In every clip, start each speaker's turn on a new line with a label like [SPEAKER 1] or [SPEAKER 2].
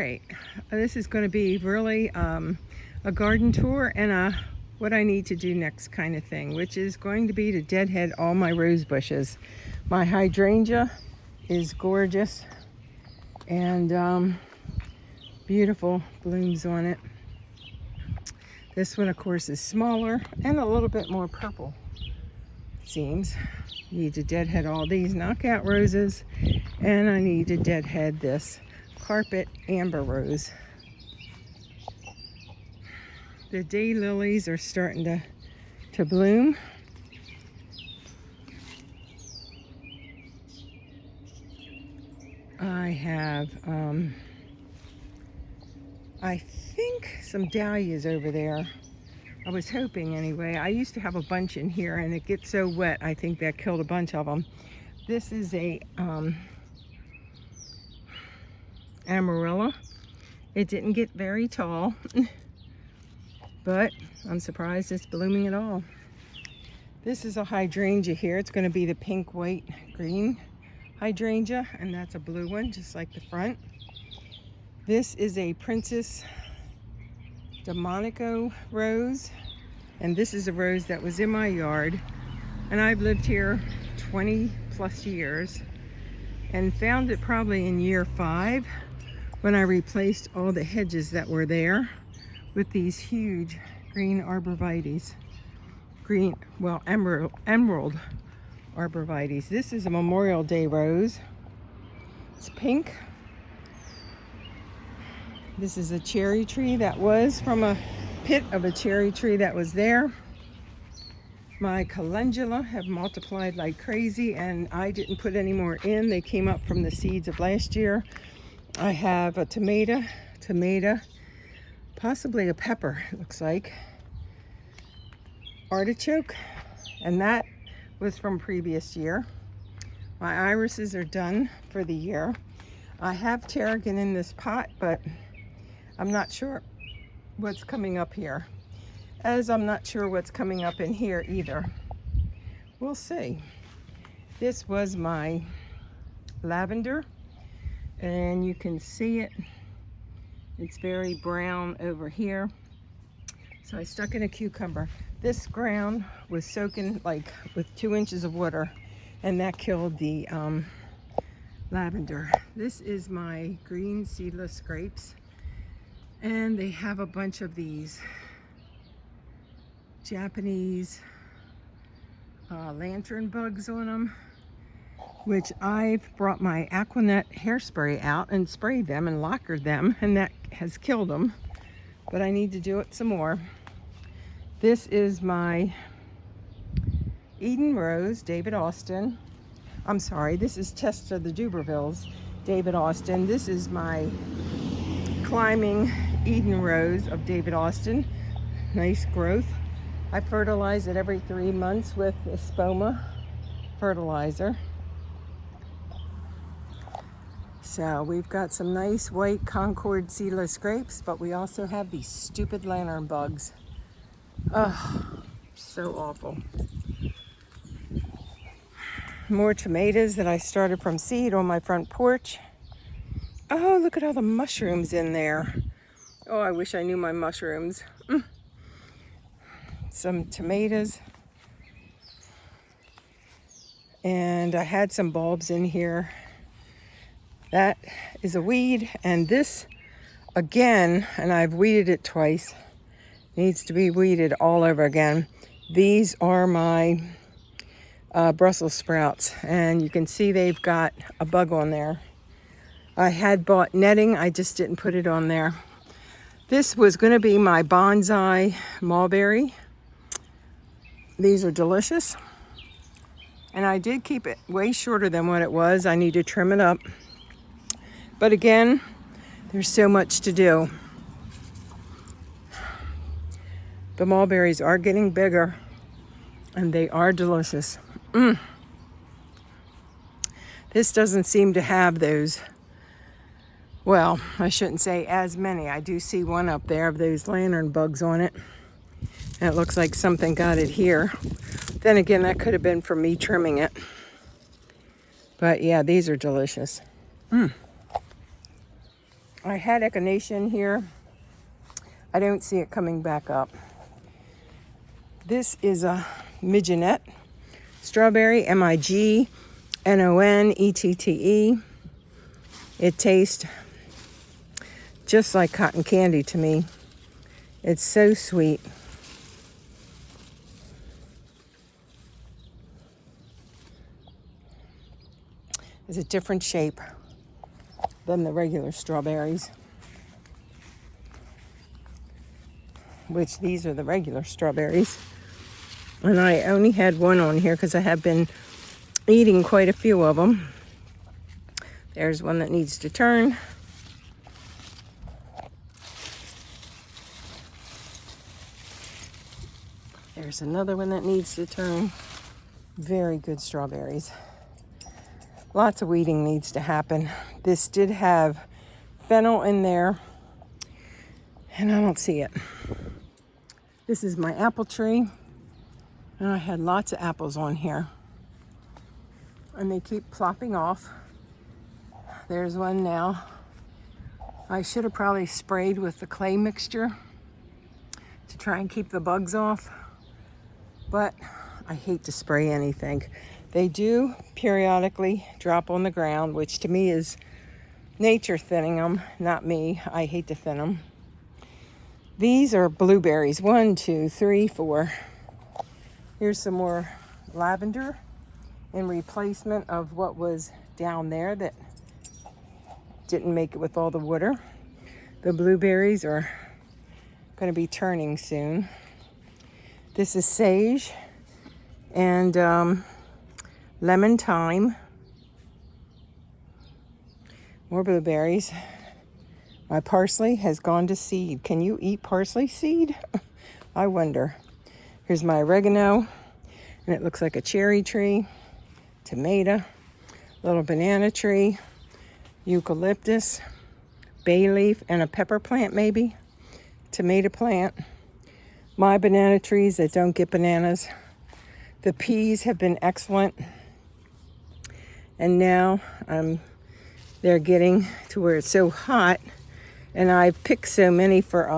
[SPEAKER 1] right, this is going to be really a garden tour and a what I need to do next kind of thing, which is going to be to deadhead all my rose bushes. My hydrangea is gorgeous and beautiful blooms on it. This one, of course, is smaller and a little bit more purple, it seems. Need to deadhead all these knockout roses, and I need to deadhead this carpet amber rose. The daylilies are starting to bloom. I have, I think, some dahlias over there. I was hoping anyway. I used to have a bunch in here and it gets so wet, I think that killed a bunch of them. This is a amarilla. It didn't get very tall, but I'm surprised it's blooming at all. This is a hydrangea here. It's going to be the pink, white, green hydrangea, and that's a blue one, just like the front. This is a Princess Delmonico rose, and this is a rose that was in my yard, and I've lived here 20 plus years and found it probably in year 5 when I replaced all the hedges that were there with these huge green arborvitaes. Emerald arborvitaes. This is a Memorial Day rose. It's pink. This is a cherry tree that was from a pit of a cherry tree that was there. My calendula have multiplied like crazy, and I didn't put any more in. They came up from the seeds of last year. I have a tomato, possibly a pepper, it looks like. Artichoke, and that was from previous year. My irises are done for the year. I have tarragon in this pot, but I'm not sure what's coming up here, as I'm not sure what's coming up in here either. We'll see. This was my lavender, and you can see it. It's very brown over here. So I stuck in a cucumber. This ground was soaking like with 2 inches of water, and that killed the lavender. This is my green seedless grapes. And they have a bunch of these Japanese lantern bugs on them, which I've brought my Aquanet hairspray out and sprayed them and lacquered them, and that has killed them. But I need to do it some more. This is my Eden Rose, David Austin. I'm sorry, this is Testa the Dubervilles, David Austin. This is my climbing Eden Rose of David Austin. Nice growth. I fertilize it every 3 months with Espoma fertilizer. So we've got some nice white Concord seedless grapes, but we also have these stupid lantern bugs. Oh, so awful. More tomatoes that I started from seed on my front porch. Oh, look at all the mushrooms in there. Oh, I wish I knew my mushrooms. Some tomatoes. And I had some bulbs in here. That is a weed, and this again, and I've weeded it twice, needs to be weeded all over again. These are my Brussels sprouts, and you can see they've got a bug on there. I had bought netting, I just didn't put it on there. This was going to be my bonsai mulberry. These are delicious, and I did keep it way shorter than what it was. I need to trim it up, but again, there's so much to do. The mulberries are getting bigger, and they are delicious. This doesn't seem to have those, well, I shouldn't say as many. I do see one up there of those lantern bugs on it. And it looks like something got it here. Then again, that could have been for me trimming it. But yeah, these are delicious. I had echinacea here. I don't see it coming back up. This is a mignonette strawberry, mignonette. It tastes just like cotton candy to me. It's so sweet. It's a different shape than the regular strawberries, which these are the regular strawberries. And I only had one on here because I have been eating quite a few of them. There's one that needs to turn. There's another one that needs to turn. Very good strawberries. Lots of weeding needs to happen. This did have fennel in there, and I don't see it. This is my apple tree, and I had lots of apples on here. And they keep plopping off. There's one now. I should have probably sprayed with the clay mixture to try and keep the bugs off, but I hate to spray anything. They do periodically drop on the ground, which to me is nature thinning them, not me. I hate to thin them. These are blueberries. 1, 2, 3, 4. Here's some more lavender in replacement of what was down there that didn't make it with all the water. The blueberries are going to be turning soon. This is sage and lemon thyme. More blueberries. My parsley has gone to seed. Can you eat parsley seed? I wonder. Here's my oregano, and it looks like a cherry tree, tomato, little banana tree, eucalyptus, bay leaf, and a pepper plant maybe, tomato plant. My banana trees that don't get bananas. The peas have been excellent. And now they're getting to where it's so hot, and I've picked so many for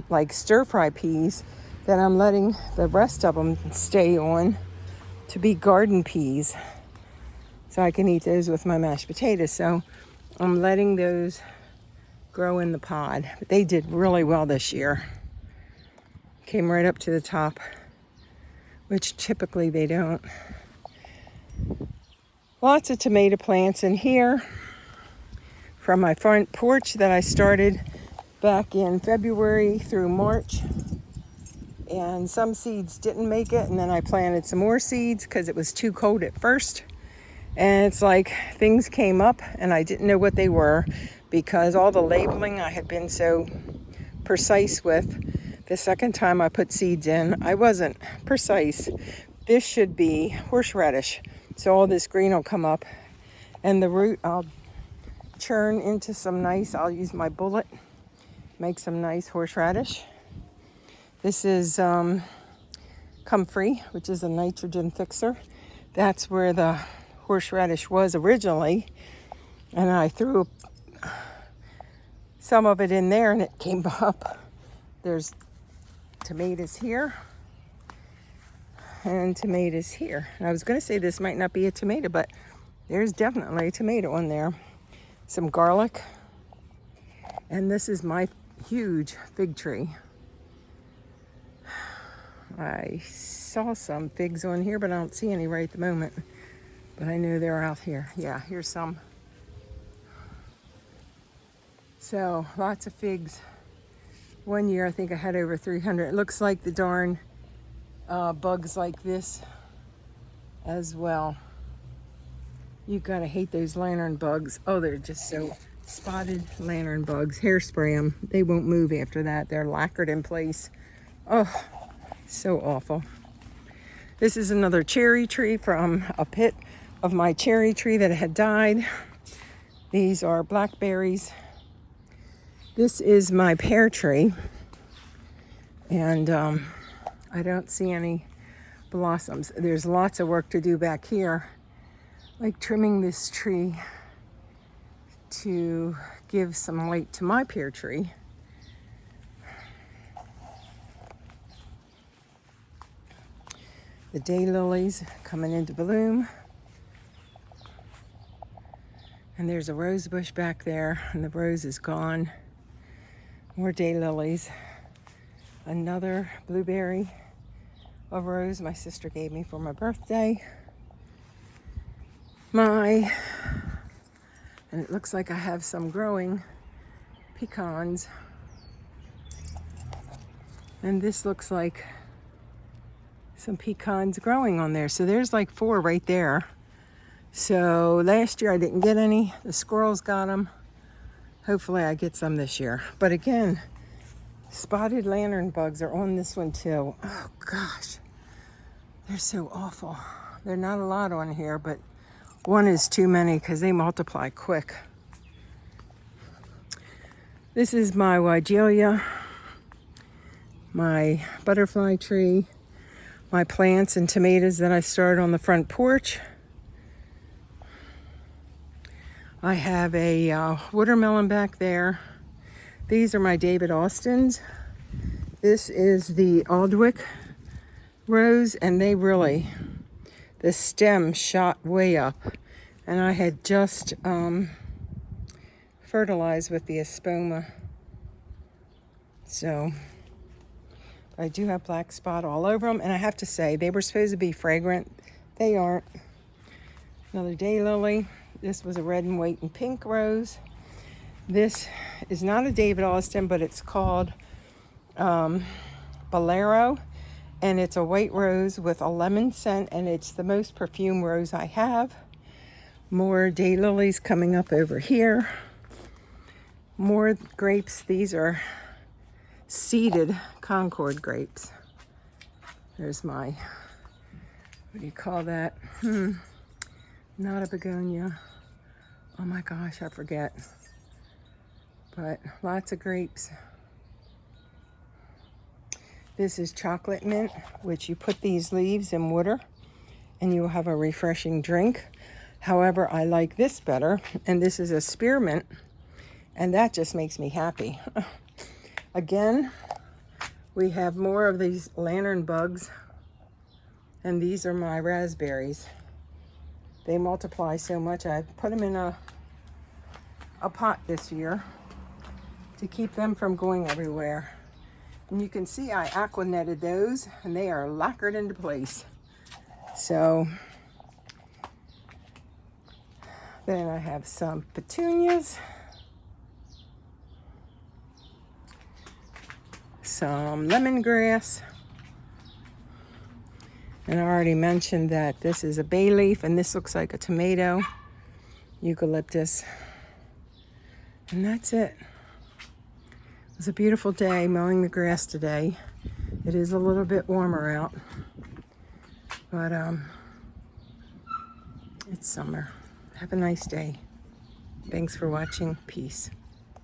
[SPEAKER 1] like stir-fry peas that I'm letting the rest of them stay on to be garden peas, so I can eat those with my mashed potatoes. So I'm letting those grow in the pod. But they did really well this year. Came right up to the top, which typically they don't. Lots of tomato plants in here from my front porch that I started back in February through March. And some seeds didn't make it, and then I planted some more seeds because it was too cold at first. And it's like things came up and I didn't know what they were because all the labeling I had been so precise with. The second time I put seeds in, I wasn't precise. This should be horseradish. So all this green will come up, and the root I'll churn into some nice, I'll use my bullet, make some nice horseradish. This is comfrey, which is a nitrogen fixer. That's where the horseradish was originally. And I threw some of it in there and it came up. There's tomatoes here and tomatoes here. And I was going to say this might not be a tomato, but there's definitely a tomato on there. Some garlic. And this is my huge fig tree. I saw some figs on here, but I don't see any right at the moment. But I know they're out here. Yeah, here's some. So lots of figs. One year I think I had over 300. It looks like the darn bugs like this as well. You gotta hate those lantern bugs. Oh, they're just so spotted lantern bugs. Hairspray them. They won't move after that. They're lacquered in place. Oh, so awful. This is another cherry tree from a pit of my cherry tree that had died. These are blackberries. This is my pear tree. And I don't see any blossoms. There's lots of work to do back here, like trimming this tree to give some light to my pear tree. The daylilies coming into bloom. And there's a rose bush back there, and the rose is gone. More daylilies. Another blueberry of rose my sister gave me for my birthday. And it looks like I have some growing pecans. And this looks like some pecans growing on there. So there's like 4 right there. So last year I didn't get any. The squirrels got them. Hopefully I get some this year. But again, spotted lantern bugs are on this one too. Oh gosh, they're so awful. They're not a lot on here, but one is too many because they multiply quick. This is my Weigelia, my butterfly tree, my plants and tomatoes that I started on the front porch. I have a watermelon back there. These are my David Austins. This is the Aldwych rose, and the stem shot way up. And I had just fertilized with the Espoma. So I do have black spot all over them. And I have to say, they were supposed to be fragrant. They aren't. Another daylily. This was a red and white and pink rose. This is not a David Austin, but it's called Bolero. And it's a white rose with a lemon scent, and it's the most perfumed rose I have. More daylilies coming up over here. More grapes. These are seeded Concord grapes. There's my, what do you call that? Not a begonia. Oh my gosh, I forget. But lots of grapes. This is chocolate mint, which you put these leaves in water and you will have a refreshing drink. However, I like this better, and this is a spearmint, and that just makes me happy. Again, we have more of these lantern bugs, and these are my raspberries. They multiply so much. I put them in a pot this year to keep them from going everywhere. And you can see I aqua netted those, and they are lacquered into place. So then I have some petunias, some lemongrass, and I already mentioned that this is a bay leaf, and this looks like a tomato, eucalyptus, and that's it. It was a beautiful day mowing the grass today. It is a little bit warmer out, but it's summer. Have a nice day. Thanks for watching. Peace.